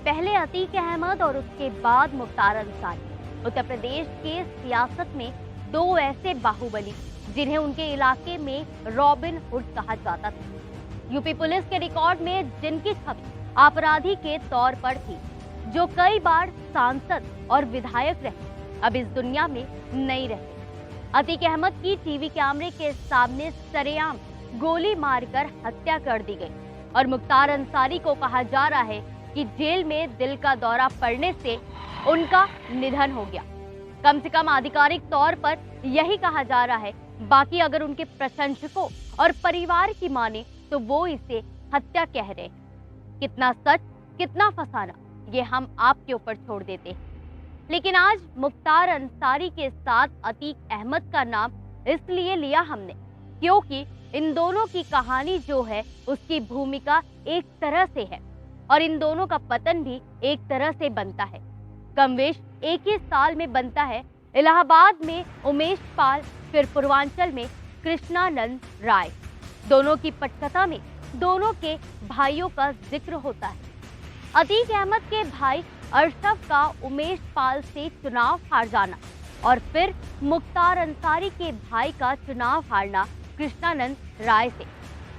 पहले अतीक अहमद और उसके बाद मुख्तार अंसारी। उत्तर प्रदेश के सियासत में दो ऐसे बाहुबली जिन्हें उनके इलाके में रॉबिन हुड कहा जाता था। यूपी पुलिस के रिकॉर्ड में जिनकी छवि अपराधी के तौर पर थी, जो कई बार सांसद और विधायक रहे, अब इस दुनिया में नहीं रहे। अतीक अहमद की टीवी कैमरे के सामने सरेआम गोली मारकर हत्या कर दी गई और मुख्तार अंसारी को कहा जा रहा है कि जेल में दिल का दौरा पड़ने से उनका निधन हो गया। कम से कम आधिकारिक तौर पर यही कहा जा रहा है। बाकी अगर उनके प्रशंसकों और परिवार की माने तो वो इसे हत्या कह रहे हैं। कितना सच कितना फसाना, ये हम आपके ऊपर छोड़ देते हैं। लेकिन आज मुख्तार अंसारी के साथ अतीक अहमद का नाम इसलिए लिया हमने क्योंकि इन दोनों की कहानी जो है उसकी भूमिका एक तरह से है और इन दोनों का पतन भी एक तरह से बनता है। कमवेश एक ही साल में बनता है। इलाहाबाद में उमेश पाल, फिर पूर्वांचल में कृष्णानंद राय। दोनों की पटकथा में दोनों के भाइयों का जिक्र होता है। अतीक अहमद के भाई अरशफ का उमेश पाल से चुनाव हार जाना और फिर मुख्तार अंसारी के भाई का चुनाव हारना कृष्णानंद राय से।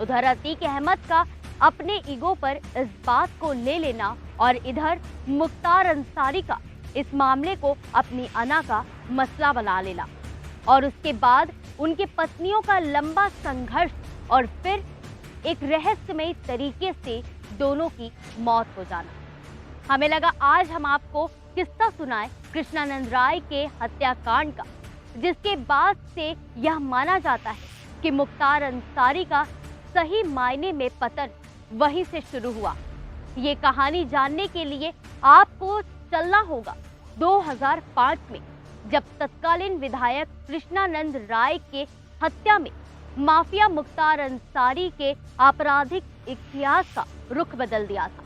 उधर अतीक अहमद का अपने ईगो पर इस बात को ले लेना और इधर मुख्तार अंसारी का इस मामले को अपनी अना का मसला बना लेना और उसके बाद उनके पत्नियों का लंबा संघर्ष और फिर एक रहस्यमय तरीके से दोनों की मौत हो जाना। हमें लगा आज हम आपको किस्सा सुनाएं कृष्णानंद राय के हत्याकांड का, जिसके बाद से यह माना जाता है कि मुख्तार अंसारी का सही मायने में पतन वहीं से शुरू हुआ। ये कहानी जानने के लिए आपको चलना होगा 2005 में, जब तत्कालीन विधायक कृष्णानंद राय के हत्या में माफिया मुख्तार अंसारी के आपराधिक इतिहास का रुख बदल दिया था।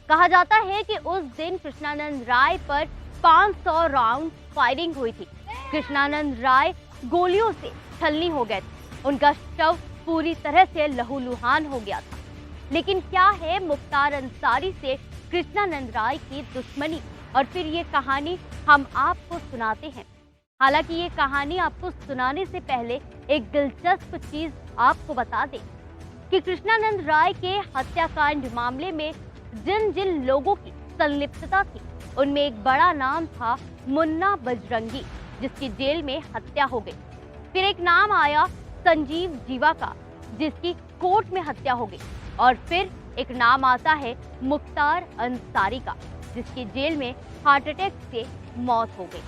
कहा जाता है कि उस दिन कृष्णानंद राय पर 500 राउंड फायरिंग हुई थी। कृष्णानंद राय गोलियों से छलनी हो गए थे। उनका शव पूरी तरह से लहूलुहान हो गया था। लेकिन क्या है मुख्तार अंसारी से कृष्णानंद राय की दुश्मनी, और फिर ये कहानी हम आपको सुनाते हैं। हालांकि ये कहानी आपको सुनाने से पहले एक दिलचस्प चीज आपको बता दें कि कृष्णानंद राय के हत्याकांड मामले में जिन जिन लोगों की संलिप्तता थी उनमें एक बड़ा नाम था मुन्ना बजरंगी, जिसकी जेल में हत्या हो गई। फिर एक नाम आया संजीव जीवा का, जिसकी कोर्ट में हत्या हो गई। और फिर एक नाम आता है मुख्तार अंसारी का, जिसकी जेल में हार्ट अटैक से मौत हो गई।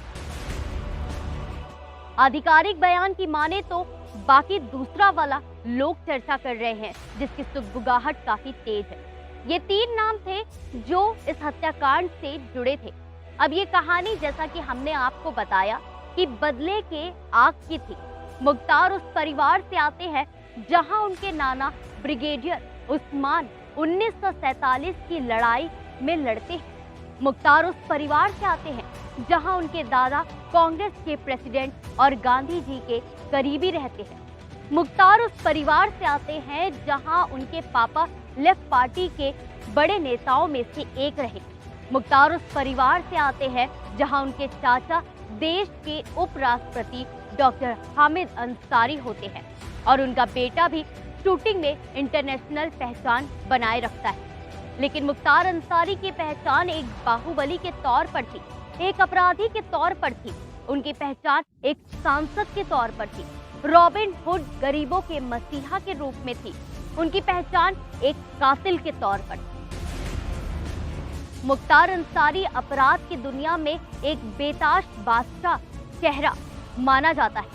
आधिकारिक बयान की माने तो बाकी दूसरा वाला लोग चर्चा कर रहे हैं, जिसकी सुगबुगाहट काफी तेज है। ये 3 नाम थे जो इस हत्याकांड से जुड़े थे। अब ये कहानी, जैसा कि हमने आपको बताया, कि बदले के आग की थी। मुख्तार उस परिवार से आते हैं जहां उनके नाना ब्रिगेडियर उस्मान 1947 की लड़ाई में लड़ते हैं। मुख्तार उस परिवार से आते हैं जहां उनके दादा कांग्रेस के प्रेसिडेंट और गांधी जी के करीबी रहते हैं। मुख्तार उस परिवार से आते हैं जहां उनके पापा लेफ्ट पार्टी के बड़े नेताओं में से एक रहे। मुख्तार उस परिवार से आते हैं जहां उनके चाचा देश के उपराष्ट्रपति डॉक्टर हामिद अंसारी होते हैं और उनका बेटा भी शूटिंग में इंटरनेशनल पहचान बनाए रखता है। लेकिन मुख्तार अंसारी की पहचान एक बाहुबली के तौर पर थी, एक अपराधी के तौर पर थी। उनकी पहचान एक सांसद के तौर पर थी। रॉबिन हुड गरीबों के मसीहा के रूप में थी। उनकी पहचान एक कातिल के तौर पर थी। मुख्तार अंसारी अपराध की दुनिया में एक बेताज बादशाह चेहरा माना जाता है।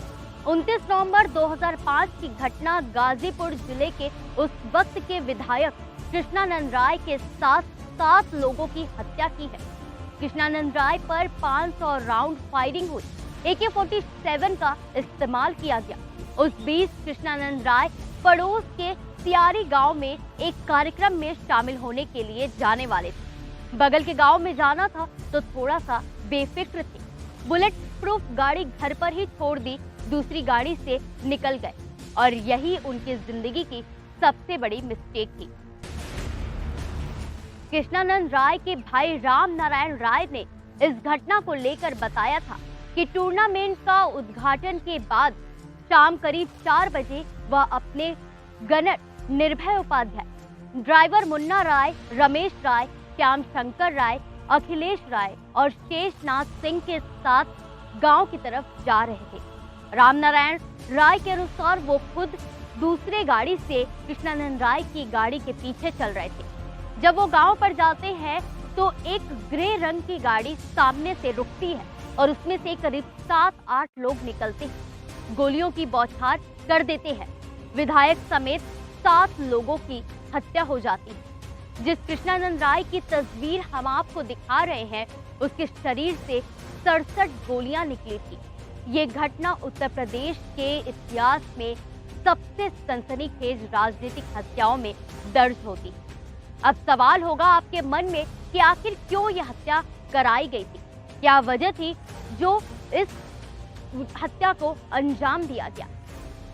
29 नवंबर 2005 की घटना गाजीपुर जिले के उस वक्त के विधायक कृष्णानंद राय के साथ 7 लोगों की हत्या की है। कृष्णानंद राय पर 500 राउंड फायरिंग हुई। AK-47 का इस्तेमाल किया गया। उस बीच कृष्णानंद राय पड़ोस के सियारी गांव में एक कार्यक्रम में शामिल होने के लिए जाने वाले थे। बगल के गांव में जाना था तो थोड़ा सा बेफिक्र थे। बुलेट प्रूफ गाड़ी घर पर ही छोड़ दी, दूसरी गाड़ी से निकल गए और यही उनकी जिंदगी की सबसे बड़ी मिस्टेक थी। कृष्णानंद राय के भाई राम नारायण राय ने इस घटना को लेकर बताया था कि टूर्नामेंट का उद्घाटन के बाद शाम करीब 4 बजे वह अपने गनर निर्भय उपाध्याय, ड्राइवर मुन्ना राय, रमेश राय, श्याम शंकर राय, अखिलेश राय और शेषनाथ सिंह के साथ गांव की तरफ जा रहे थे। रामनारायण राय के अनुसार वो खुद दूसरे गाड़ी से कृष्णानंद राय की गाड़ी के पीछे चल रहे थे। जब वो गांव पर जाते हैं तो एक ग्रे रंग की गाड़ी सामने से रुकती है और उसमें से करीब 7-8 लोग निकलते हैं, गोलियों की बौछार कर देते हैं। विधायक समेत 7 लोगों की हत्या हो जाती है। जिस कृष्णानंद राय की तस्वीर हम आपको दिखा रहे हैं, उसके शरीर से 67 गोलियां निकली थी। ये घटना उत्तर प्रदेश के इतिहास में सबसे सनसनीखेज राजनीतिक हत्याओं में दर्ज होती है। अब सवाल होगा आपके मन में कि आखिर क्यों यह हत्या कराई गई थी, क्या वजह थी जो इस हत्या को अंजाम दिया गया।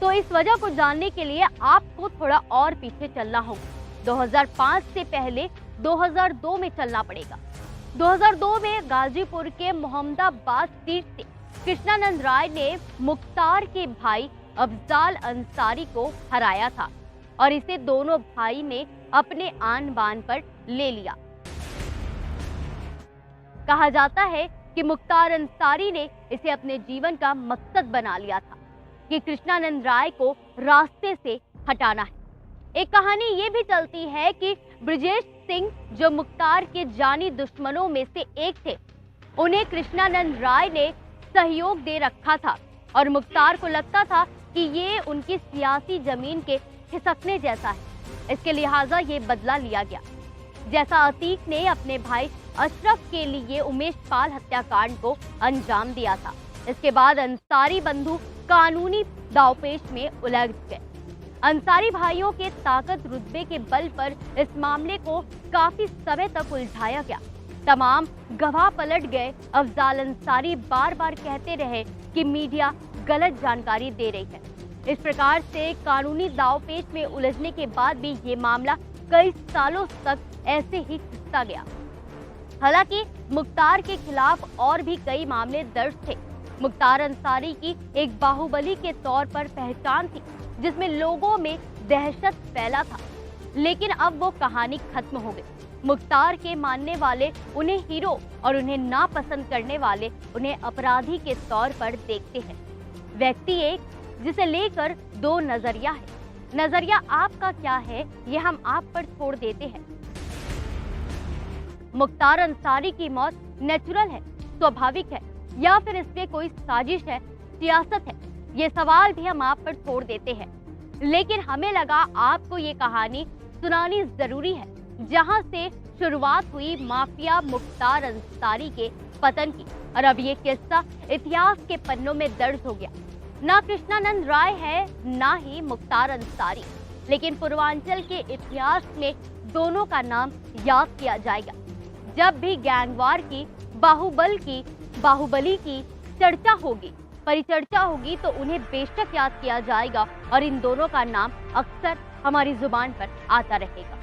तो इस वजह को जानने के लिए आपको थोड़ा और पीछे चलना होगा। 2005 से पहले 2002 में चलना पड़ेगा। 2002 में गाजीपुर के मोहम्मदाबाद सीट से कृष्णानंद राय ने मुख्तार के भाई अफजाल अंसारी को हराया था और इसे दोनों भाई ने अपने आन बान पर ले लिया। कहा जाता है कि मुख्तार अंसारी ने इसे अपने जीवन का मकसद बना लिया था कि कृष्णानंद राय को रास्ते से हटाना है। एक कहानी ये भी चलती है कि ब्रजेश सिंह, जो मुख्तार के जानी दुश्मनों में से एक थे, उन्हें कृष्णानंद राय ने सहयोग दे रखा था और मुख्तार को लगता था कि ये उनकी सियासी जमीन के खिसकने जैसा है, इसके लिहाजा ये बदला लिया गया। जैसा अतीक ने अपने भाई अशरफ के लिए उमेश पाल हत्याकांड को अंजाम दिया था। इसके बाद अंसारी बंधु कानूनी दांवपेच में उलझ गए। अंसारी भाइयों के ताकत रुतबे के बल पर इस मामले को काफी समय तक उलझाया गया। तमाम गवाह पलट गए। अफजाल अंसारी बार बार कहते रहे कि मीडिया गलत जानकारी दे रही है। इस प्रकार से कानूनी दांवपेच में उलझने के बाद भी ये मामला कई सालों तक ऐसे ही खिंचता गया। हालांकि मुख्तार के खिलाफ और भी कई मामले दर्ज थे। मुख्तार अंसारी की एक बाहुबली के तौर पर पहचान थी, जिसमें लोगों में दहशत फैला था, लेकिन अब वो कहानी खत्म हो गई। मुख्तार के मानने वाले उन्हें हीरो और उन्हें नापसंद करने वाले उन्हें अपराधी के तौर पर देखते हैं। व्यक्ति एक, जिसे लेकर 2 नजरिया है। नजरिया आपका क्या है, ये हम आप पर छोड़ देते हैं। मुख्तार अंसारी की मौत नेचुरल है, स्वाभाविक है, या फिर इसमें कोई साजिश है, सियासत है, ये सवाल भी हम आप पर छोड़ देते हैं। लेकिन हमें लगा आपको ये कहानी सुनानी जरूरी है, जहां से शुरुआत हुई माफिया मुख्तार अंसारी के पतन की, और अब ये किस्सा इतिहास के पन्नों में दर्ज हो गया। ना कृष्णानंद राय है, ना ही मुख्तार अंसारी, लेकिन पूर्वांचल के इतिहास में दोनों का नाम याद किया जाएगा। जब भी गैंगवार की, बाहुबली की चर्चा होगी, परिचर्चा होगी, तो उन्हें बेशक याद किया जाएगा और इन दोनों का नाम अक्सर हमारी जुबान पर आता रहेगा।